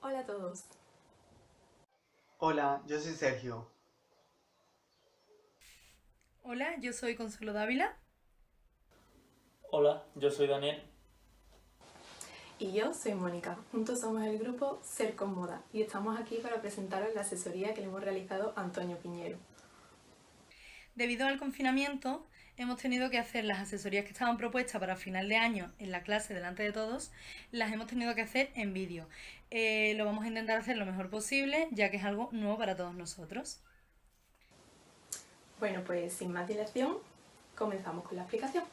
Hola a todos. Hola, yo soy Sergio. Hola, yo soy Consuelo Dávila. Hola, yo soy Daniel. Y yo soy Mónica. Juntos somos el grupo Ser con Moda y estamos aquí para presentaros la asesoría que le hemos realizado a Antonio Piñero. Debido al confinamiento, hemos tenido que hacer las asesorías que estaban propuestas para final de año en la clase delante de todos, las hemos tenido que hacer en vídeo. Lo vamos a intentar hacer lo mejor posible, ya que es algo nuevo para todos nosotros. Bueno, pues sin más dilación, comenzamos con la explicación.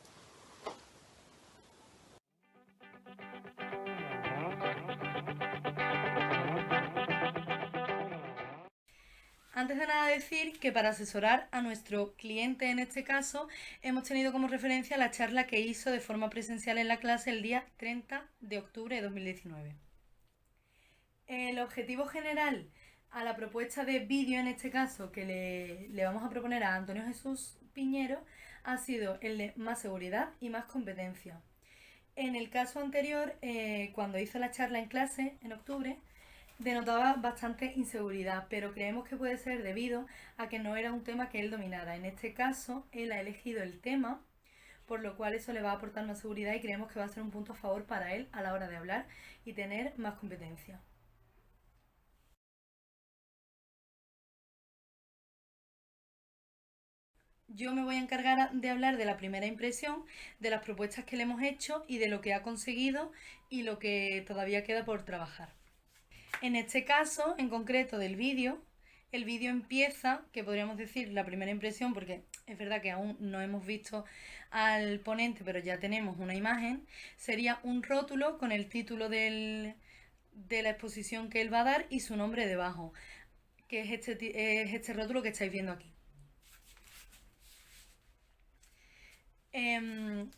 Antes de nada decir que para asesorar a nuestro cliente en este caso hemos tenido como referencia la charla que hizo de forma presencial en la clase el día 30 de octubre de 2019. El objetivo general a la propuesta de vídeo en este caso que le vamos a proponer a Antonio Jesús Piñero ha sido el de más seguridad y más competencia. En el caso anterior, cuando hizo la charla en clase en octubre, denotaba bastante inseguridad, pero creemos que puede ser debido a que no era un tema que él dominara. En este caso, él ha elegido el tema, por lo cual eso le va a aportar más seguridad y creemos que va a ser un punto a favor para él a la hora de hablar y tener más competencia. Yo me voy a encargar de hablar de la primera impresión, de las propuestas que le hemos hecho y de lo que ha conseguido y lo que todavía queda por trabajar. En este caso, en concreto del vídeo, el vídeo empieza, que podríamos decir la primera impresión, porque es verdad que aún no hemos visto al ponente, pero ya tenemos una imagen, sería un rótulo con el título de la exposición que él va a dar y su nombre debajo, que es este rótulo que estáis viendo aquí. Em,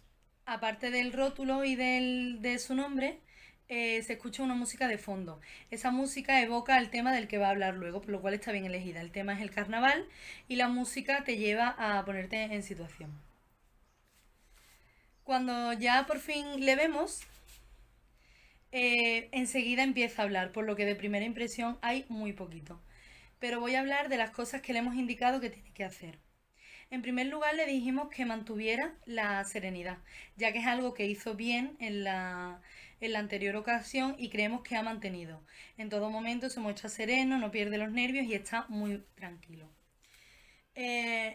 Aparte del rótulo y de su nombre, se escucha una música de fondo. Esa música evoca el tema del que va a hablar luego, por lo cual está bien elegida. El tema es el carnaval y la música te lleva a ponerte en situación. Cuando ya por fin le vemos, enseguida empieza a hablar, por lo que de primera impresión hay muy poquito. Pero voy a hablar de las cosas que le hemos indicado que tiene que hacer. En primer lugar, le dijimos que mantuviera la serenidad, ya que es algo que hizo bien en la anterior ocasión y creemos que ha mantenido. En todo momento se muestra sereno, no pierde los nervios y está muy tranquilo.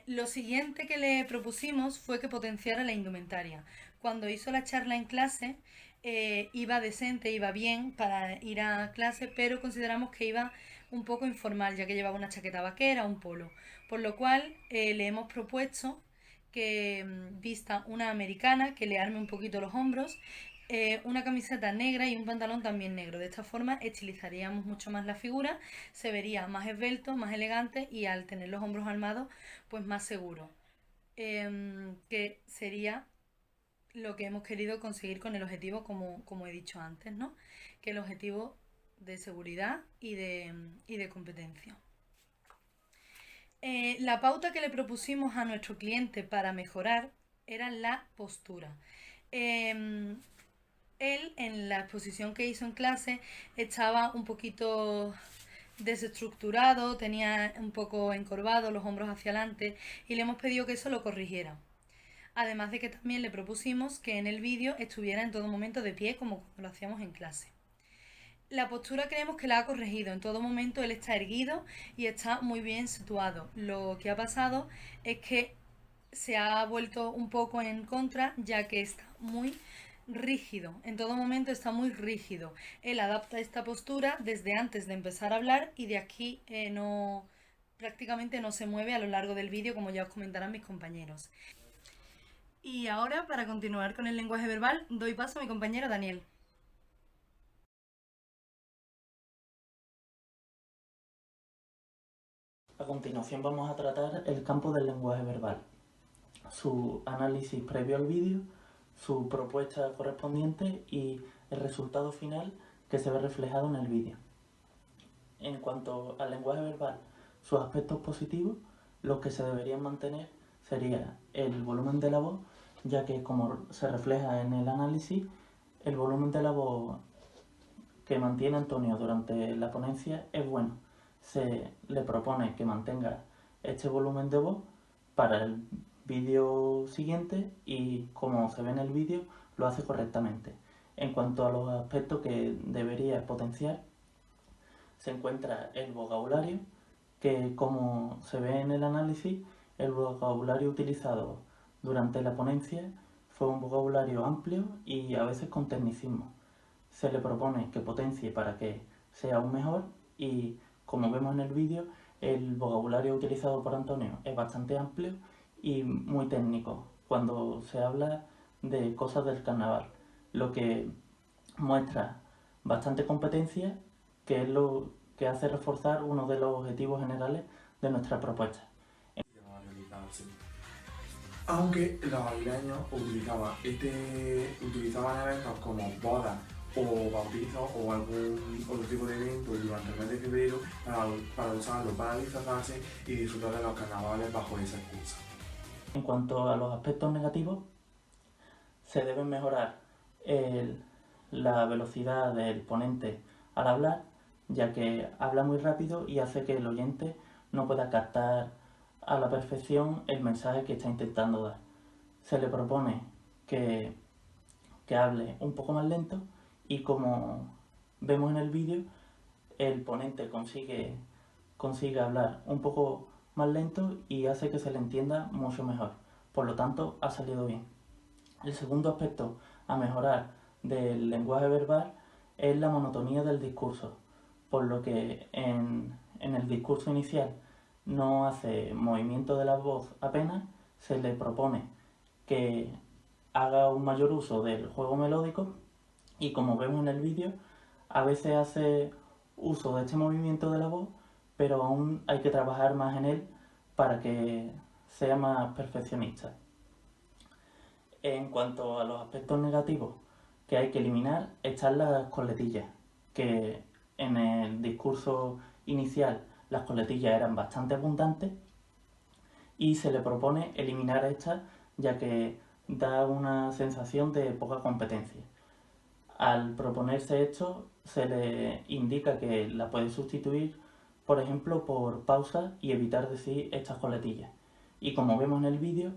Lo siguiente que le propusimos fue que potenciara la indumentaria. Cuando hizo la charla en clase, iba decente, iba bien para ir a clase, pero consideramos que iba un poco informal, ya que llevaba una chaqueta vaquera, un polo. Por lo cual le hemos propuesto que vista una americana, que le arme un poquito los hombros, una camiseta negra y un pantalón también negro. De esta forma estilizaríamos mucho más la figura, se vería más esbelto, más elegante y al tener los hombros armados, pues más seguro. Que sería lo que hemos querido conseguir con el objetivo, como he dicho antes, ¿no? Que el objetivo de seguridad y de competencia. La pauta que le propusimos a nuestro cliente para mejorar era la postura. Eh, Él en la exposición que hizo en clase estaba un poquito desestructurado, tenía un poco encorvado los hombros hacia adelante y le hemos pedido que eso lo corrigiera. Además de que también le propusimos que en el vídeo estuviera en todo momento de pie como cuando lo hacíamos en clase. La postura creemos que la ha corregido. En todo momento él está erguido y está muy bien situado. Lo que ha pasado es que se ha vuelto un poco en contra ya que está muy rígido. En todo momento está muy rígido. Él adapta esta postura desde antes de empezar a hablar y de aquí no prácticamente no se mueve a lo largo del vídeo como ya os comentarán mis compañeros. Y ahora, para continuar con el lenguaje verbal, doy paso a mi compañero Daniel. A continuación vamos a tratar el campo del lenguaje verbal, su análisis previo al vídeo, su propuesta correspondiente y el resultado final que se ve reflejado en el vídeo. En cuanto al lenguaje verbal, sus aspectos positivos, los que se deberían mantener sería el volumen de la voz, ya que como se refleja en el análisis, el volumen de la voz que mantiene Antonio durante la ponencia es bueno. Se le propone que mantenga este volumen de voz para el vídeo siguiente y, como se ve en el vídeo, lo hace correctamente. En cuanto a los aspectos que debería potenciar, se encuentra el vocabulario, que, como se ve en el análisis, el vocabulario utilizado durante la ponencia fue un vocabulario amplio y a veces con tecnicismo. Se le propone que potencie para que sea aún mejor y, como vemos en el vídeo, el vocabulario utilizado por Antonio es bastante amplio y muy técnico cuando se habla de cosas del carnaval, lo que muestra bastante competencia, que es lo que hace reforzar uno de los objetivos generales de nuestra propuesta. Aunque los aguileños utilizaban eventos como bodas o bautizos o algún otro tipo de evento durante el mes de febrero para usarlo para disfrazarse y disfrutar de los carnavales bajo esa excusa. En cuanto a los aspectos negativos, se debe mejorar la velocidad del ponente al hablar, ya que habla muy rápido y hace que el oyente no pueda captar a la perfección el mensaje que está intentando dar. Se le propone que hable un poco más lento y, como vemos en el vídeo, el ponente consigue hablar un poco más lento y hace que se le entienda mucho mejor. Por lo tanto, ha salido bien. El segundo aspecto a mejorar del lenguaje verbal es la monotonía del discurso, por lo que en el discurso inicial no hace movimiento de la voz apenas. Se le propone que haga un mayor uso del juego melódico y, como vemos en el vídeo, a veces hace uso de este movimiento de la voz, pero aún hay que trabajar más en él para que sea más perfeccionista. En cuanto a los aspectos negativos que hay que eliminar, están las coletillas, que en el discurso inicial las coletillas eran bastante abundantes y se le propone eliminar estas, ya que da una sensación de poca competencia. Al proponerse esto, se le indica que la puede sustituir, por ejemplo, por pausas y evitar decir estas coletillas. Y, como vemos en el vídeo,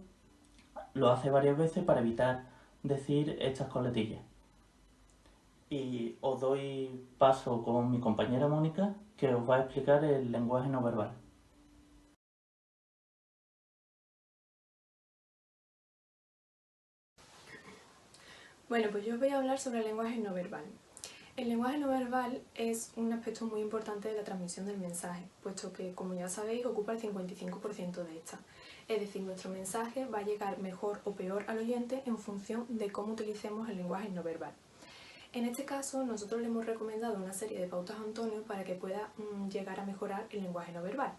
lo hace varias veces para evitar decir estas coletillas. Y os doy paso con mi compañera Mónica, que os va a explicar el lenguaje no verbal. Bueno, pues yo os voy a hablar sobre el lenguaje no verbal. El lenguaje no verbal es un aspecto muy importante de la transmisión del mensaje, puesto que, como ya sabéis, ocupa el 55% de esta. Es decir, nuestro mensaje va a llegar mejor o peor al oyente en función de cómo utilicemos el lenguaje no verbal. En este caso, nosotros le hemos recomendado una serie de pautas a Antonio para que pueda llegar a mejorar el lenguaje no verbal.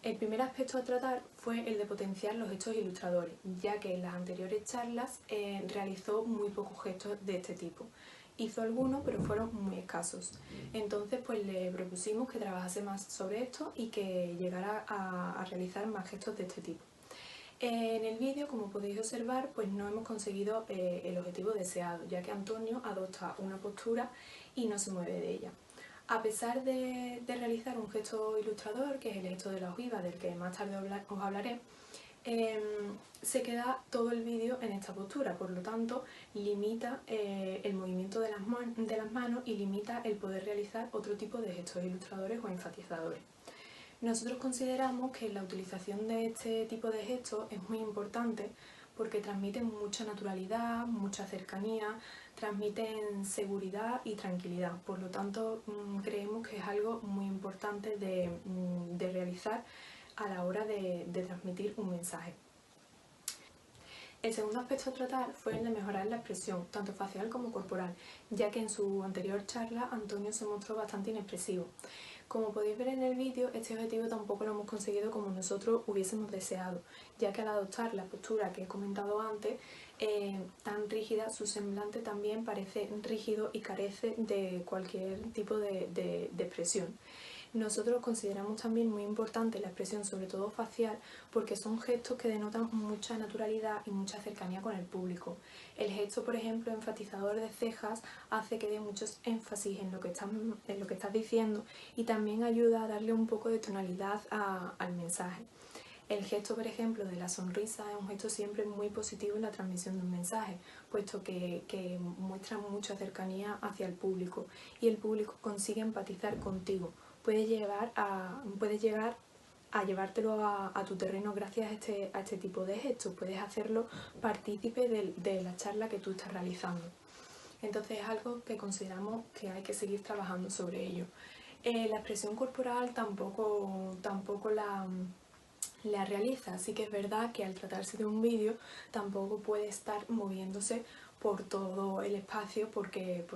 El primer aspecto a tratar fue el de potenciar los gestos ilustradores, ya que en las anteriores charlas realizó muy pocos gestos de este tipo. Hizo algunos, pero fueron muy escasos. Entonces, pues le propusimos que trabajase más sobre esto y que llegara a realizar más gestos de este tipo. En el vídeo, como podéis observar, pues no hemos conseguido el objetivo deseado, ya que Antonio adopta una postura y no se mueve de ella. A pesar de realizar un gesto ilustrador, que es el gesto de la ojiva, del que más tarde os hablaré, se queda todo el vídeo en esta postura, por lo tanto limita el movimiento de las manos y limita el poder realizar otro tipo de gestos ilustradores o enfatizadores. Nosotros consideramos que la utilización de este tipo de gestos es muy importante porque transmiten mucha naturalidad, mucha cercanía, transmiten seguridad y tranquilidad. Por lo tanto, creemos que es algo muy importante de realizar a la hora de transmitir un mensaje. El segundo aspecto a tratar fue el de mejorar la expresión, tanto facial como corporal, ya que en su anterior charla Antonio se mostró bastante inexpresivo. Como podéis ver en el vídeo, este objetivo tampoco lo hemos conseguido como nosotros hubiésemos deseado, ya que al adoptar la postura que he comentado antes, tan rígida, su semblante también parece rígido y carece de cualquier tipo de expresión. Nosotros consideramos también muy importante la expresión, sobre todo facial, porque son gestos que denotan mucha naturalidad y mucha cercanía con el público. El gesto, por ejemplo, enfatizador de cejas hace que dé muchos énfasis en lo que estás diciendo y también ayuda a darle un poco de tonalidad al mensaje. El gesto, por ejemplo, de la sonrisa es un gesto siempre muy positivo en la transmisión de un mensaje, puesto que muestra mucha cercanía hacia el público y el público consigue empatizar contigo. Puedes llegar a llevártelo a tu terreno gracias a este tipo de gestos. Puedes hacerlo partícipe de la charla que tú estás realizando. Entonces es algo que consideramos que hay que seguir trabajando sobre ello. La expresión corporal tampoco la realiza, así que es verdad que al tratarse de un vídeo tampoco puede estar moviéndose por todo el espacio porque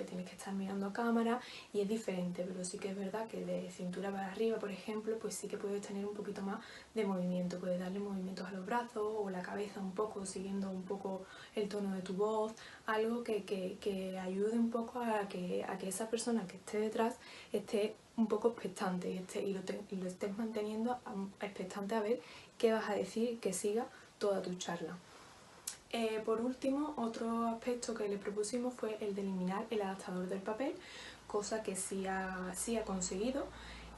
tienes que estar mirando a cámara y es diferente, pero sí que es verdad que de cintura para arriba, por ejemplo, pues sí que puedes tener un poquito más de movimiento, puedes darle movimientos a los brazos o la cabeza un poco, siguiendo un poco el tono de tu voz, algo que ayude un poco a que esa persona que esté detrás esté un poco expectante y lo estés manteniendo expectante a ver qué vas a decir, que siga toda tu charla. Por último, otro aspecto que le propusimos fue el de eliminar el adaptador del papel, cosa que sí ha conseguido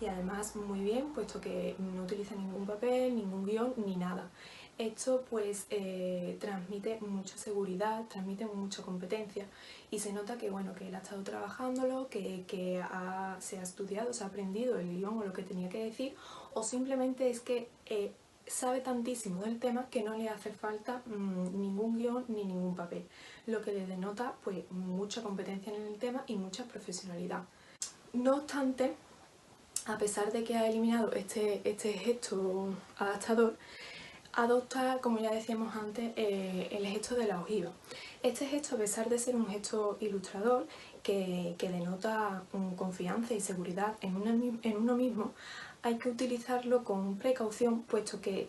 y además muy bien, puesto que no utiliza ningún papel, ningún guión ni nada. Esto pues transmite mucha seguridad, transmite mucha competencia y se nota que él ha estado trabajándolo, que se ha estudiado, se ha aprendido el guión o lo que tenía que decir, o simplemente es que sabe tantísimo del tema que no le hace falta ningún guión ni ningún papel, lo que le denota pues mucha competencia en el tema y mucha profesionalidad. No obstante, a pesar de que ha eliminado este gesto adaptador, adopta, como ya decíamos antes, el gesto de la ojiva. Este gesto, a pesar de ser un gesto ilustrador que denota confianza y seguridad en uno mismo, hay que utilizarlo con precaución, puesto que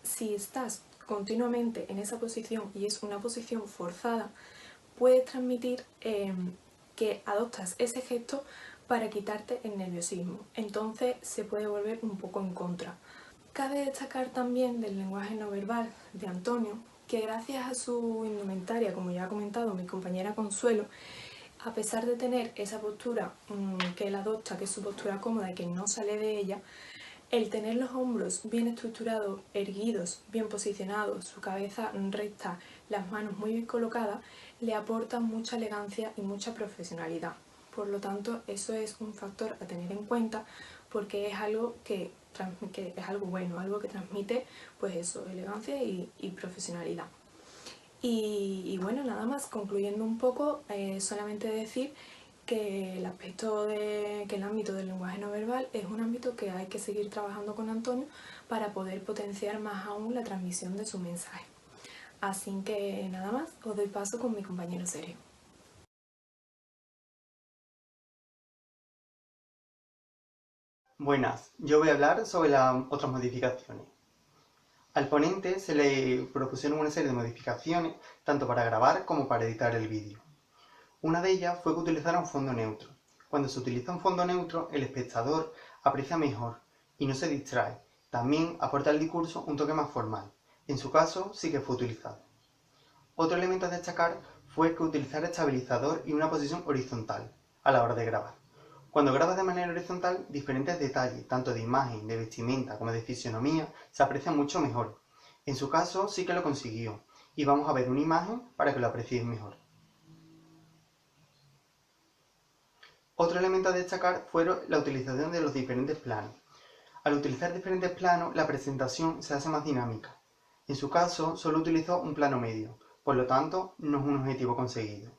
si estás continuamente en esa posición y es una posición forzada, puedes transmitir que adoptas ese gesto para quitarte el nerviosismo. Entonces se puede volver un poco en contra. Cabe destacar también del lenguaje no verbal de Antonio, que gracias a su indumentaria, como ya ha comentado mi compañera Consuelo, a pesar de tener esa postura que él adopta, que es su postura cómoda y que no sale de ella, el tener los hombros bien estructurados, erguidos, bien posicionados, su cabeza recta, las manos muy bien colocadas, le aporta mucha elegancia y mucha profesionalidad. Por lo tanto, eso es un factor a tener en cuenta porque es algo que es algo bueno, algo que transmite pues eso, elegancia y profesionalidad. Y bueno, nada más, concluyendo un poco, solamente decir que el ámbito del lenguaje no verbal es un ámbito que hay que seguir trabajando con Antonio para poder potenciar más aún la transmisión de su mensaje. Así que nada más, os doy paso con mi compañero Sergio. Buenas, yo voy a hablar sobre las otras modificaciones. Al ponente se le propusieron una serie de modificaciones tanto para grabar como para editar el vídeo. Una de ellas fue que utilizara un fondo neutro. Cuando se utiliza un fondo neutro, el espectador aprecia mejor y no se distrae. También aporta al discurso un toque más formal. En su caso, sí que fue utilizado. Otro elemento a destacar fue que utilizara estabilizador y una posición horizontal a la hora de grabar. Cuando grabas de manera horizontal, diferentes detalles, tanto de imagen, de vestimenta como de fisonomía, se aprecian mucho mejor. En su caso sí que lo consiguió, y vamos a ver una imagen para que lo apreciéis mejor. Otro elemento a destacar fue la utilización de los diferentes planos. Al utilizar diferentes planos, la presentación se hace más dinámica. En su caso, solo utilizó un plano medio, por lo tanto, no es un objetivo conseguido.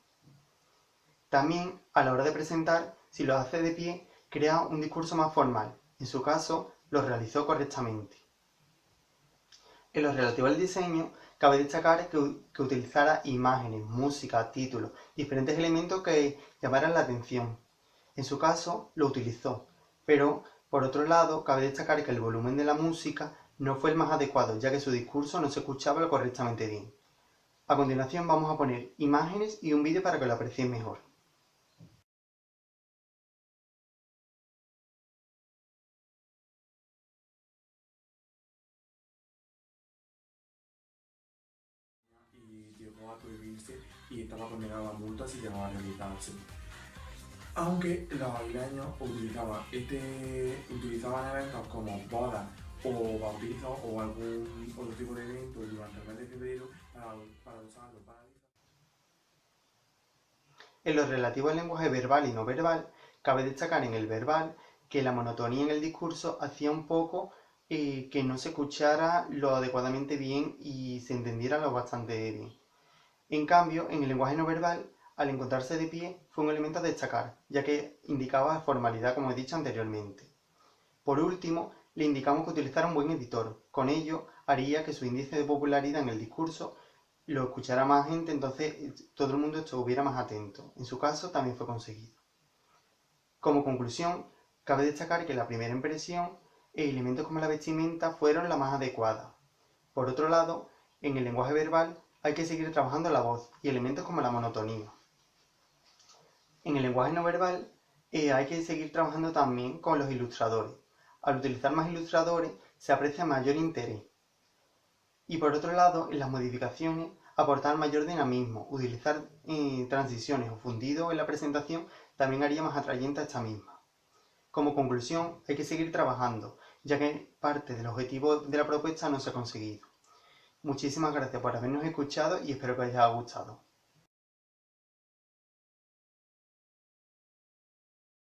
También, a la hora de presentar, si lo hace de pie, crea un discurso más formal. En su caso, lo realizó correctamente. En lo relativo al diseño, cabe destacar que utilizara imágenes, música, títulos, diferentes elementos que llamaran la atención. En su caso, lo utilizó, pero por otro lado, cabe destacar que el volumen de la música no fue el más adecuado, ya que su discurso no se escuchaba lo correctamente bien. A continuación vamos a poner imágenes y un vídeo para que lo apreciéis mejor. Y llegó a prohibirse y estaba condenado a multa si llegaba a realizarse. Aunque los bailaños utilizaban eventos como bodas o bautizos o algún otro tipo de evento durante el mes de febrero para usarlo para... En lo relativo al lenguaje verbal y no verbal, cabe destacar en el verbal que la monotonía en el discurso hacía un poco que no se escuchara lo adecuadamente bien y se entendiera lo bastante bien. En cambio, en el lenguaje no verbal, al encontrarse de pie, fue un elemento a destacar, ya que indicaba formalidad, como he dicho anteriormente. Por último, le indicamos que utilizara un buen editor. Con ello, haría que su índice de popularidad en el discurso lo escuchara más gente, entonces todo el mundo estuviera más atento. En su caso, también fue conseguido. Como conclusión, cabe destacar que en la primera impresión, elementos como la vestimenta fueron la más adecuada. Por otro lado, en el lenguaje verbal hay que seguir trabajando la voz y elementos como la monotonía. En el lenguaje no verbal hay que seguir trabajando también con los ilustradores. Al utilizar más ilustradores se aprecia mayor interés. Y por otro lado, en las modificaciones, aportar mayor dinamismo, utilizar transiciones o fundidos en la presentación también haría más atrayente a esta misma. Como conclusión, hay que seguir trabajando, ya que parte del objetivo de la propuesta no se ha conseguido. Muchísimas gracias por habernos escuchado y espero que os haya gustado.